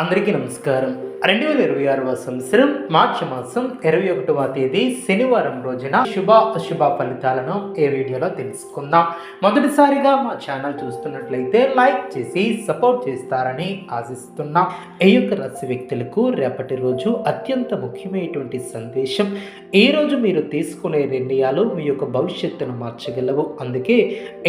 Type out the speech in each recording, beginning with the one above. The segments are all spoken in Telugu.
అందరికీ నమస్కారం. 2026వ సంవత్సరం మార్చి మాసం 21వ తేదీ శనివారం రోజున అశుభ ఫలితాలను ఈ వీడియోలో తెలుసుకుందాం. మొదటిసారిగా మా ఛానల్ చూస్తున్నట్లయితే లైక్ చేసి సపోర్ట్ చేస్తారని ఆశిస్తున్నాం. ఈ యొక్క రాశి వ్యక్తులకు రేపటి రోజు అత్యంత ముఖ్యమైనటువంటి సందేశం. ఈ రోజు మీరు తీసుకునే నిర్ణయాలు మీ యొక్క భవిష్యత్తును మార్చగలవు. అందుకే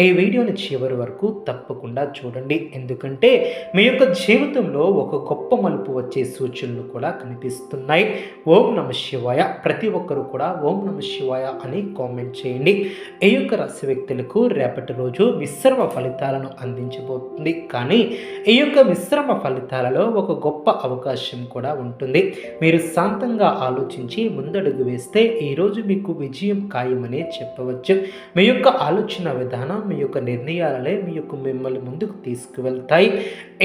ఈ వీడియోని చివరి వరకు తప్పకుండా చూడండి. ఎందుకంటే మీ యొక్క జీవితంలో ఒక గొప్ప మలుపు వచ్చే సూచనలు కూడా కనిపిస్తున్నాయి. ఓం నమ శివాయ. ప్రతి ఒక్కరు కూడా ఓం నమ శివాయ అని కామెంట్ చేయండి. ఈ యొక్క రాశి వ్యక్తులకు రేపటి రోజు మిశ్రమ ఫలితాలను అందించబోతుంది. కానీ ఈ యొక్క మిశ్రమ ఫలితాలలో ఒక గొప్ప అవకాశం కూడా ఉంటుంది. మీరు శాంతంగా ఆలోచించి ముందడుగు వేస్తే ఈరోజు మీకు విజయం ఖాయమనే చెప్పవచ్చు. మీ యొక్క ఆలోచన విధానం, మీ యొక్క నిర్ణయాలనే మీ యొక్క మిమ్మల్ని ముందుకు తీసుకువెళ్తాయి.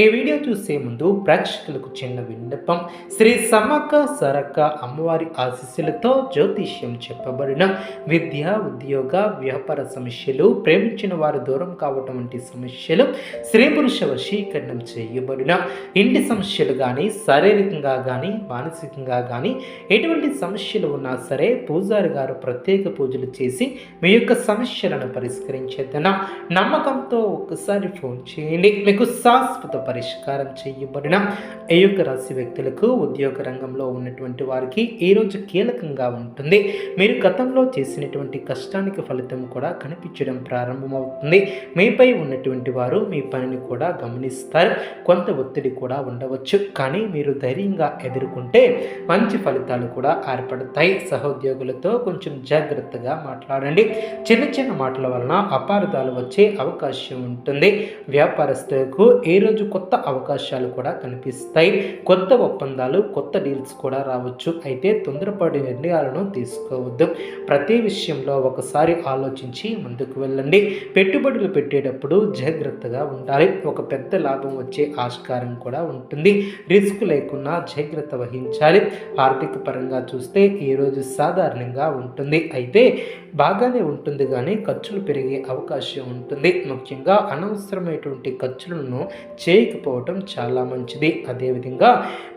ఈ వీడియో చూసే ముందు ప్రేక్షకులకు చిన్న విన్నపం. శ్రీ సమ్మక్క సారక్క అమ్మవారి ఆశీస్సులతో జ్యోతిష్యం చెప్పబడిన విద్య, ఉద్యోగ, వ్యాపార సమస్యలు, ప్రేమించిన వారు దూరం కావటం వంటి సమస్యలు, స్త్రీ పురుష వశీకరణం చేయబడిన ఇంటి సమస్యలు కానీ, శారీరకంగా కానీ, మానసికంగా కానీ ఎటువంటి సమస్యలు ఉన్నా సరే పూజారి గారు ప్రత్యేక పూజలు చేసి మీ యొక్క సమస్యలను పరిష్కరించేదన నమ్మకంతో ఒక్కసారి ఫోన్ చేయండి. మీకు శాశ్వత పరిష్కారం చేయబడిన ఈ యొక్క రాశి వ్యక్తులకు ఉద్యోగ రంగంలో ఉన్నటువంటి వారికి ఈరోజు కీలకంగా ఉంటుంది. మీరు గతంలో చేసినటువంటి కష్టానికి ఫలితం కూడా కనిపించడం ప్రారంభమవుతుంది. మీపై ఉన్నటువంటి వారు మీ పనిని కూడా గమనిస్తారు. కొంత ఒత్తిడి కూడా ఉండవచ్చు. కానీ మీరు ధైర్యంగా ఎదుర్కొంటే మంచి ఫలితాలు కూడా ఏర్పడతాయి. సహోద్యోగులతో కొంచెం జాగ్రత్తగా మాట్లాడండి. చిన్న చిన్న మాటల వలన అపార్థాలు వచ్చే అవకాశం ఉంటుంది. వ్యాపారస్తులకు ఈరోజు కొత్త అవకాశాలు కూడా కనిపిస్తాయి. కొత్త ఒప్పందాలు, కొత్త డీల్స్ కూడా రావచ్చు. అయితే తొందరపడి నిర్ణయాలను తీసుకోవద్దు. ప్రతి విషయంలో ఒకసారి ఆలోచించి ముందుకు వెళ్ళండి. పెట్టుబడులు పెట్టేటప్పుడు జాగ్రత్తగా ఉండాలి. ఒక పెద్ద లాభం వచ్చే ఆస్కారం కూడా ఉంటుంది. రిస్క్ లేకుండా జాగ్రత్త వహించాలి. ఆర్థిక పరంగా చూస్తే ఈరోజు సాధారణంగా ఉంటుంది. అయితే బాగానే ఉంటుంది కానీ ఖర్చులు పెరిగే అవకాశం ఉంటుంది. ముఖ్యంగా అనవసరమైనటువంటి ఖర్చులను చేయకపోవటం చాలా మంచిది. అదేవిధంగా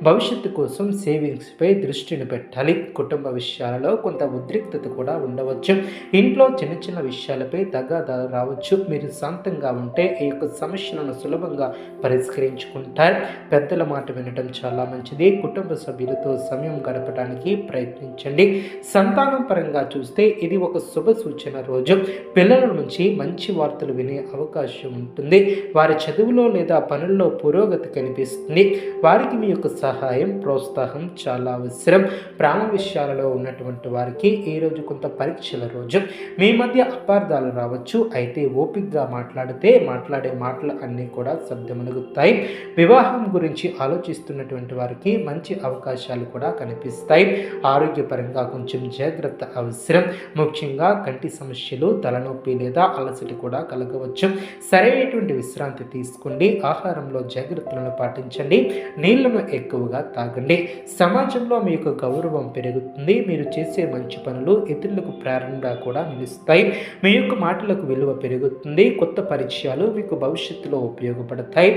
భవిష్యత్తు కోసం సేవింగ్స్పై దృష్టిని పెట్టాలి. కుటుంబ విషయాలలో కొంత ఉద్రిక్తత కూడా ఉండవచ్చు. ఇంట్లో చిన్న చిన్న విషయాలపై తగాదాలు రావచ్చు. మీరు శాంతంగా ఉంటే ఈ యొక్క సమస్యలను సులభంగా పరిష్కరించుకుంటారు. పెద్దల మాట వినడం చాలా మంచిది. కుటుంబ సభ్యులతో సమయం గడపడానికి ప్రయత్నించండి. సంతానం పరంగా చూస్తే ఇది ఒక శుభ సూచన రోజు. పిల్లల నుంచి మంచి వార్తలు వినే అవకాశం ఉంటుంది. వారి చదువులో లేదా పనుల్లో పురోగతి కనిపిస్తుంది. వారికి మీ యొక్క సహాయం, ప్రోత్సాహం చాలా అవసరం. ప్రాణ విషయాలలో ఉన్నటువంటి వారికి ఈరోజు కొంత పరీక్షల రోజు. మీ మధ్య అపార్థాలు రావచ్చు. అయితే ఓపికగా మాట్లాడితే మాట్లాడే మాటలు అన్నీ కూడా శబ్దమలుగుతాయి. వివాహం గురించి ఆలోచిస్తున్నటువంటి వారికి మంచి అవకాశాలు కూడా కనిపిస్తాయి. ఆరోగ్యపరంగా కొంచెం జాగ్రత్త అవసరం. ముఖ్యంగా కంటి సమస్యలు, తలనొప్పి లేదా అలసట కూడా కలగవచ్చు. సరైనటువంటి విశ్రాంతి తీసుకోండి. ఆహారంలో జాగ్రత్తలను పాటించండి. నీళ్లను ఎక్కువగా తాగండి. సమాజంలో మీ యొక్క గౌరవం పెరుగుతుంది. మీరు చేసే మంచి పనులు ఇతరులకు ప్రేరణగా కూడా నిలుస్తాయి. మీ యొక్క మాటలకు విలువ పెరుగుతుంది. కొత్త పరిచయాలు మీకు భవిష్యత్తులో ఉపయోగపడతాయి.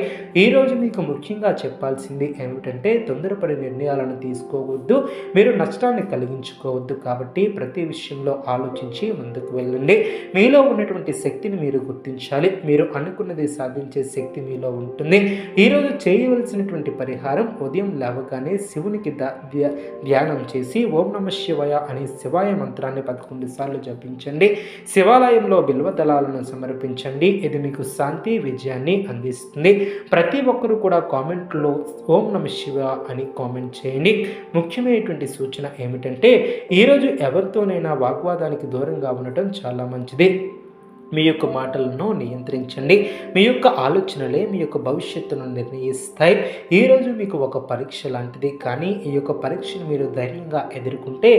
ఈరోజు మీకు ముఖ్యంగా చెప్పాల్సింది ఏమిటంటే తొందరపడి నిర్ణయాలను తీసుకోవద్దు. మీరు నష్టాన్ని కలిగించుకోవద్దు. కాబట్టి ప్రతి విషయంలో ఆలోచించి ముందుకు వెళ్ళండి. మీలో ఉన్నటువంటి శక్తిని మీరు గుర్తించాలి. మీరు అనుకున్నది సాధించే శక్తి మీలో ఉంటుంది. ఈరోజు చేయవలసినటువంటి పరిహారం ఉదయం లేవగానే శివునికి ధ్యానం చేసి ఓం నమ శివాయ అనే శివాయ మంత్రాన్ని 11 సార్లు జపించండి. శివాలయంలో బిల్వ దళాలను సమర్పించండి. ఇది మీకు శాంతి, విజయాన్ని అందిస్తుంది. ప్రతి ఒక్కరూ కూడా కామెంట్లో ఓం నమ శివ అని కామెంట్ చేయండి. ముఖ్యమైనటువంటి సూచన ఏమిటంటే ఈరోజు ఎవరితోనైనా వాగ్వాదానికి దూరంగా ఉండటం చాలా మంచిది. మీ యొక్క మాటలను నియంత్రించండి. మీ యొక్క ఆలోచనలే మీ యొక్క భవిష్యత్తును నిర్ణయిస్తాయి. ఈరోజు మీకు ఒక పరీక్ష లాంటిది. కానీ ఈ యొక్క పరీక్షను మీరు ధైర్యంగా ఎదుర్కొంటే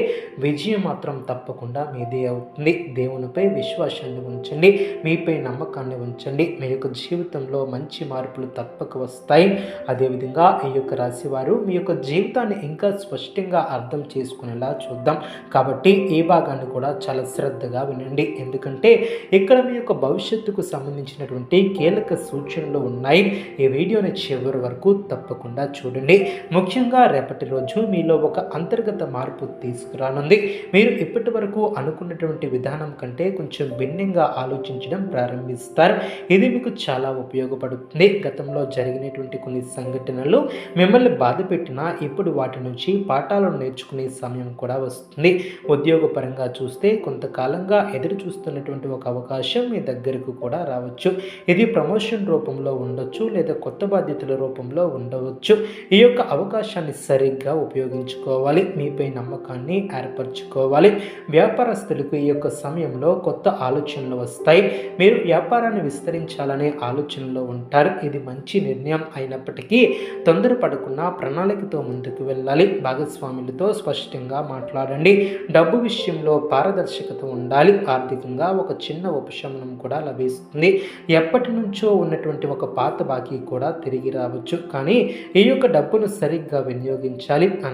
విజయం మాత్రం తప్పకుండా మీదే అవుతుంది. దేవునిపై విశ్వాసాన్ని ఉంచండి. మీపై నమ్మకాన్ని ఉంచండి. మీ యొక్క జీవితంలో మంచి మార్పులు తప్పక వస్తాయి. అదేవిధంగా ఈ యొక్క రాశివారు మీ యొక్క జీవితాన్ని ఇంకా స్పష్టంగా అర్థం చేసుకునేలా చూద్దాం. కాబట్టి ఈ భాగాన్ని కూడా చాలా శ్రద్ధగా వినండి. ఎందుకంటే ఇక్కడ మీ యొక్క భవిష్యత్తుకు సంబంధించినటువంటి కీలక సూచనలు ఉన్నాయి. ఈ వీడియోని చివరి వరకు తప్పకుండా చూడండి. ముఖ్యంగా రేపటి రోజు మీలో ఒక అంతర్గత మార్పు తీసుకురానుంది. మీరు ఇప్పటి వరకు అనుకున్నటువంటి విధానం కంటే కొంచెం భిన్నంగా ఆలోచించడం ప్రారంభిస్తారు. ఇది మీకు చాలా ఉపయోగపడుతుంది. గతంలో జరిగినటువంటి కొన్ని సంఘటనలు మిమ్మల్ని బాధ పెట్టినా ఇప్పుడు వాటి నుంచి పాఠాలను నేర్చుకునే సమయం కూడా వస్తుంది. ఉద్యోగపరంగా చూస్తే కొంతకాలంగా ఎదురు చూస్తున్నటువంటి ఒక అవకాశం మీ దగ్గరకు కూడా రావచ్చు. ఇది ప్రమోషన్ రూపంలో ఉండొచ్చు లేదా కొత్త బాధ్యతల రూపంలో ఉండవచ్చు. ఈ యొక్క అవకాశాన్ని సరిగ్గా ఉపయోగించుకోవాలి. మీపై నమ్మకాన్ని ఏర్పరచుకోవాలి. వ్యాపారస్తులకు ఈ యొక్క సమయంలో కొత్త ఆలోచనలు వస్తాయి. మీరు వ్యాపారాన్ని విస్తరించాలనే ఆలోచనలో ఉంటారు. ఇది మంచి నిర్ణయం అయినప్పటికీ తొందరపడకుండా ప్రణాళికతో ముందుకు వెళ్ళాలి. భాగస్వాములతో స్పష్టంగా మాట్లాడండి. డబ్బు విషయంలో పారదర్శకత ఉండాలి. ఆర్థికంగా ఒక చిన్న ఉపశమనం కూడా లభిస్తుంది. ఎప్పటి నుంచో ఉన్నటువంటి ఒక పాత బాకీ కూడా తిరిగి రావచ్చు. కానీ ఈ యొక్క డబ్బును సరిగ్గా వినియోగించాలి.